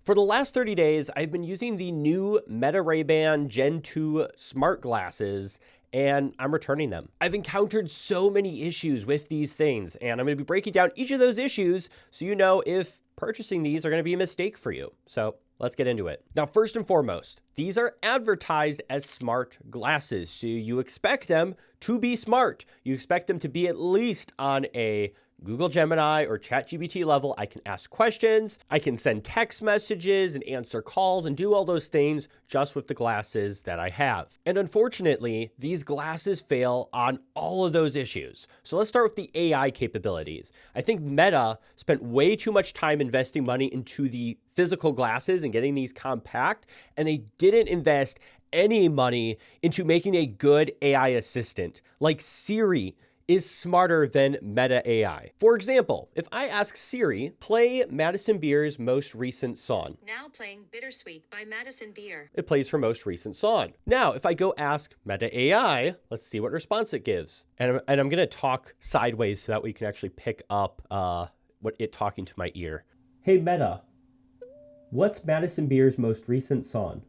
For the last 30 days, I've been using the new Meta Ray-Ban Gen 2 smart glasses, and I'm returning them. I've encountered so many issues with these things, and I'm going to be breaking down each of those issues so you know if purchasing these are going to be a mistake for you. So let's get into it. Now, first and foremost, these are advertised as smart glasses, so you expect them to be smart. You expect them to be at least on a Google Gemini or ChatGPT level. I can ask questions, I can send text messages and answer calls and do all those things just with the glasses that I have. And unfortunately, these glasses fail on all of those issues. So let's start with the AI capabilities. I think Meta spent way too much time investing money into the physical glasses and getting these compact, and they didn't invest any money into making a good AI assistant. Like Siri is smarter than Meta AI. For example, if I ask Siri, play Madison Beer's most recent song. Now playing Bittersweet by Madison Beer. It plays her most recent song. Now, if I go ask Meta AI, let's see what response it gives. And I'm gonna talk sideways so that we can actually pick up what it talking to my ear. Hey Meta, what's Madison Beer's most recent song?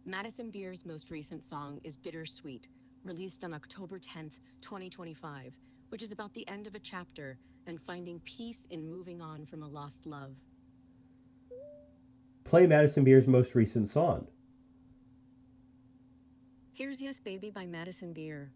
Madison Beer's most recent song is Bittersweet, released on October 10th, 2025, which is about the end of a chapter and finding peace in moving on from a lost love. Play Madison Beer's most recent song. Here's Yes Baby by Madison Beer.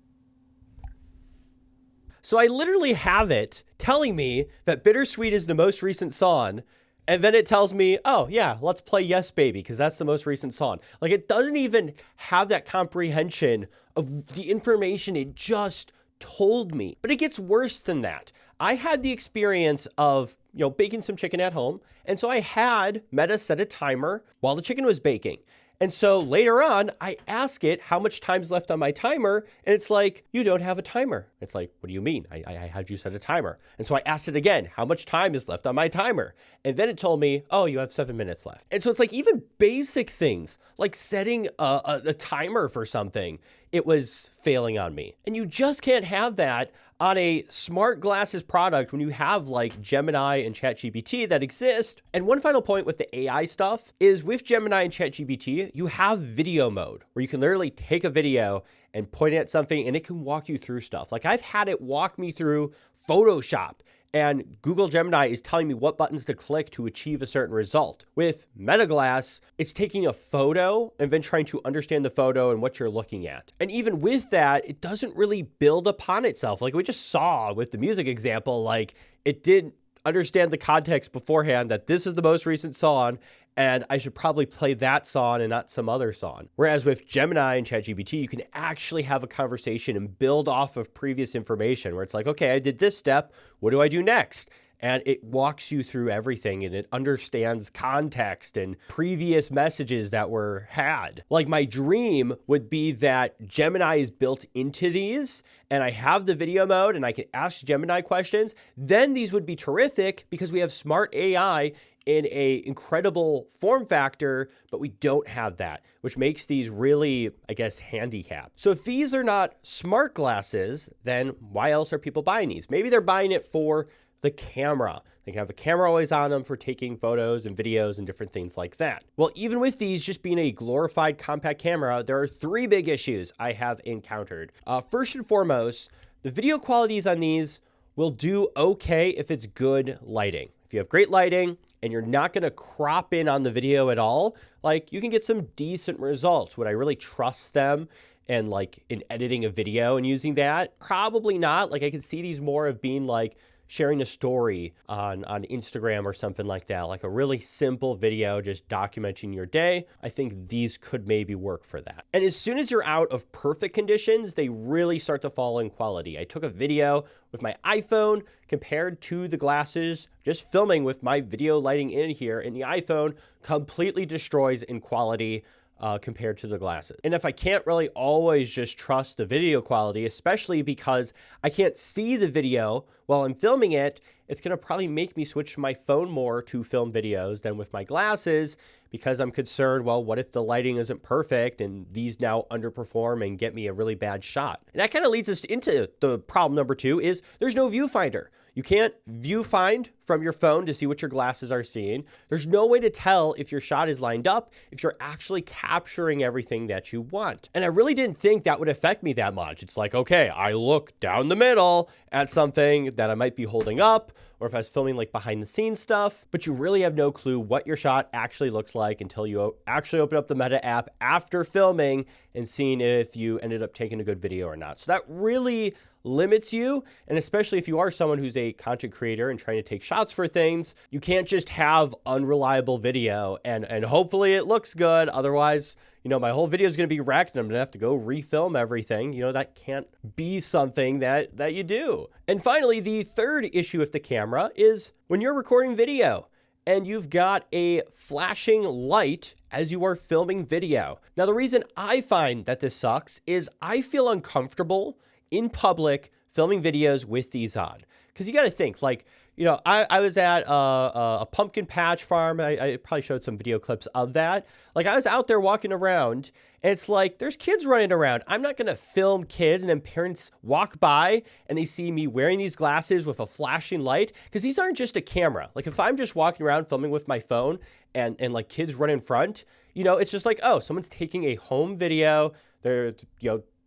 So I literally have it telling me that Bittersweet is the most recent song, and then it tells me, oh yeah, let's play Yes Baby, because that's the most recent song. Like, it doesn't even have that comprehension of the information it just told me. But it gets worse than that. I had the experience of, baking some chicken at home. And so I had Meta set a timer while the chicken was baking. And so later on, I ask it how much time's left on my timer, and it's like, you don't have a timer. It's like, what do you mean? I had you set a timer. And so I asked it again, how much time is left on my timer? And then it told me, oh, you have 7 minutes left. And so it's like even basic things, like setting a timer for something, it was failing on me. And you just can't have that on a smart glasses product when you have like Gemini and ChatGPT that exist. And one final point with the AI stuff is with Gemini and ChatGPT, you have video mode where you can literally take a video and point at something and it can walk you through stuff. Like I've had it walk me through Photoshop, and Google Gemini is telling me what buttons to click to achieve a certain result. With Meta Glass, it's taking a photo and then trying to understand the photo and what you're looking at. And even with that, it doesn't really build upon itself. Like we just saw with the music example, like it didn't understand the context beforehand that this is the most recent song and I should probably play that song and not some other song. Whereas with Gemini and ChatGPT, you can actually have a conversation and build off of previous information where it's like, okay, I did this step. What do I do next? And it walks you through everything and it understands context and previous messages that were had. Like my dream would be that Gemini is built into these and I have the video mode and I can ask Gemini questions. Then these would be terrific because we have smart AI in a incredible form factor, but we don't have that, which makes these really, I guess, handicapped. So if these are not smart glasses, then why else are people buying these? Maybe they're buying it for the camera. They can have a camera always on them for taking photos and videos and different things like that. Well, even with these just being a glorified compact camera, there are 3 big issues I have encountered. First and foremost, the video qualities on these will do okay if it's good lighting. If you have great lighting and you're not going to crop in on the video at all, like you can get some decent results. Would I really trust them and like in editing a video and using that? Probably not. Like I could see these more of being like sharing a story on Instagram or something like that, like a really simple video just documenting your day. I think these could maybe work for that. And as soon as you're out of perfect conditions, they really start to fall in quality. I took a video with my iPhone compared to the glasses, just filming with my video lighting in here, and the iPhone completely destroys in quality compared to the glasses. And if I can't really always just trust the video quality, especially because I can't see the video while I'm filming it, it's going to probably make me switch my phone more to film videos than with my glasses, because I'm concerned, well, what if the lighting isn't perfect and these now underperform and get me a really bad shot? And that kind of leads us into the problem number 2 is there's no viewfinder. You can't viewfind from your phone to see what your glasses are seeing. There's no way to tell if your shot is lined up, if you're actually capturing everything that you want. And I really didn't think that would affect me that much. It's like, okay, I look down the middle at something that I might be holding up, or if I was filming like behind the scenes stuff, but you really have no clue what your shot actually looks like until you actually open up the Meta app after filming and seeing if you ended up taking a good video or not. So that really limits you. And especially if you are someone who's a content creator and trying to take shots for things, you can't just have unreliable video and hopefully it looks good. Otherwise, my whole video is going to be wrecked and I'm going to have to go refilm everything. That can't be something that you do. And finally, the third issue with the camera is when you're recording video and you've got a flashing light as you are filming video. Now, the reason I find that this sucks is I feel uncomfortable in public filming videos with these on. Because you got to think, I was at a pumpkin patch farm. I probably showed some video clips of that. I was out there walking around, and it's like, there's kids running around. I'm not going to film kids, and then parents walk by, and they see me wearing these glasses with a flashing light, because these aren't just a camera. If I'm just walking around filming with my phone, and kids run in front, it's just like, oh, someone's taking a home video. They're,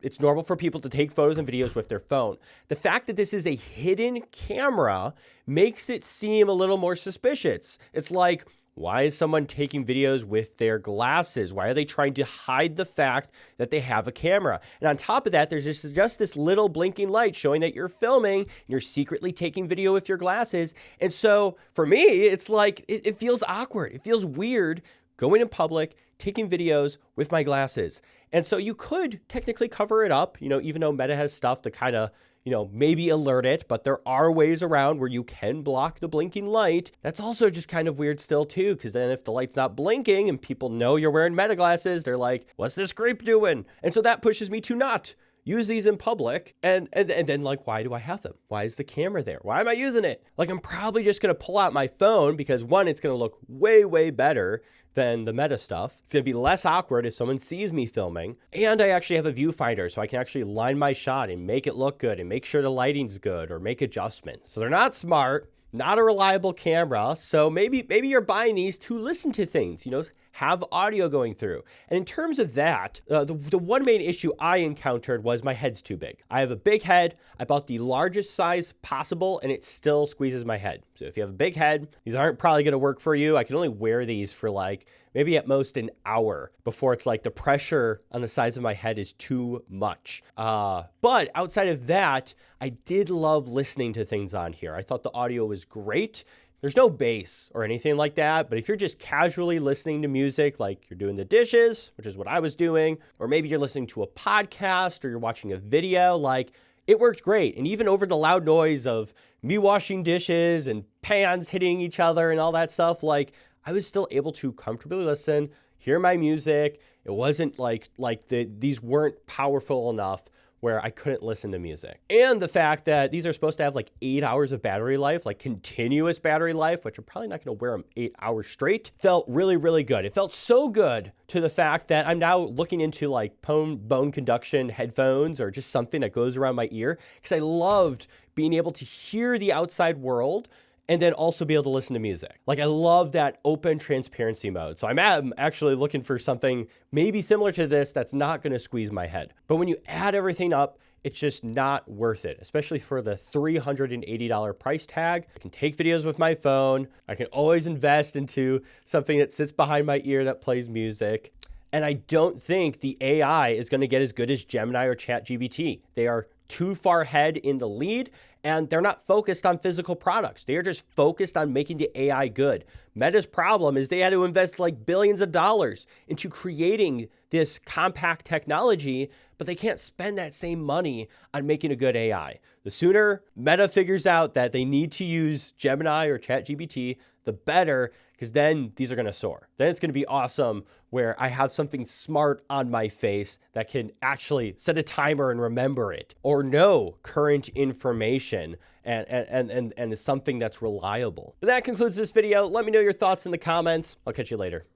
it's normal for people to take photos and videos with their phone. The fact that this is a hidden camera makes it seem a little more suspicious. It's like, why is someone taking videos with their glasses? Why are they trying to hide the fact that they have a camera? And on top of that, there's just this little blinking light showing that you're filming and you're secretly taking video with your glasses. And so for me, it's like, it feels awkward. It feels weird going in public, taking videos with my glasses. And so you could technically cover it up, even though Meta has stuff to kind of, maybe alert it, but there are ways around where you can block the blinking light. That's also just kind of weird still too, because then if the light's not blinking and people know you're wearing Meta glasses, they're like, what's this creep doing? And so that pushes me to not use these in public. And then why do I have them? Why is the camera there? Why am I using it? I'm probably just going to pull out my phone because one, it's going to look way, way better than the Meta stuff. It's going to be less awkward if someone sees me filming. And I actually have a viewfinder, so I can actually line my shot and make it look good and make sure the lighting's good or make adjustments. So they're not smart, not a reliable camera. So maybe you're buying these to listen to things, have audio going through. And in terms of that, the one main issue I encountered was my head's too big. I have a big head. I bought the largest size possible and it still squeezes my head. So if you have a big head, these aren't probably going to work for you. I can only wear these for maybe at most an hour before it's the pressure on the sides of my head is too much. But outside of that, I did love listening to things on here. I thought the audio was great. There's no bass or anything like that, but if you're just casually listening to music, like you're doing the dishes, which is what I was doing, or maybe you're listening to a podcast or you're watching a video, it worked great. And even over the loud noise of me washing dishes and pans hitting each other and all that stuff, I was still able to comfortably listen, hear my music. It wasn't these weren't powerful enough where I couldn't listen to music. And the fact that these are supposed to have 8 hours of battery life, continuous battery life, which I'm probably not going to wear them 8 hours straight, felt really, really good. It felt so good to the fact that I'm now looking into bone conduction headphones or just something that goes around my ear, because I loved being able to hear the outside world and then also be able to listen to music. I love that open transparency mode. So I'm actually looking for something maybe similar to this that's not going to squeeze my head. But when you add everything up, it's just not worth it, especially for the $380 price tag. I can take videos with my phone. I can always invest into something that sits behind my ear that plays music. And I don't think the AI is going to get as good as Gemini or ChatGPT. They are too far ahead in the lead, and they're not focused on physical products. They are just focused on making the AI good. Meta's problem is they had to invest billions of dollars into creating this compact technology, but they can't spend that same money on making a good AI. The sooner Meta figures out that they need to use Gemini or ChatGPT, the better, because then these are going to soar. Then it's going to be awesome where I have something smart on my face that can actually set a timer and remember it, or know current information and is something that's reliable. But that concludes this video. Let me know your thoughts in the comments. I'll catch you later.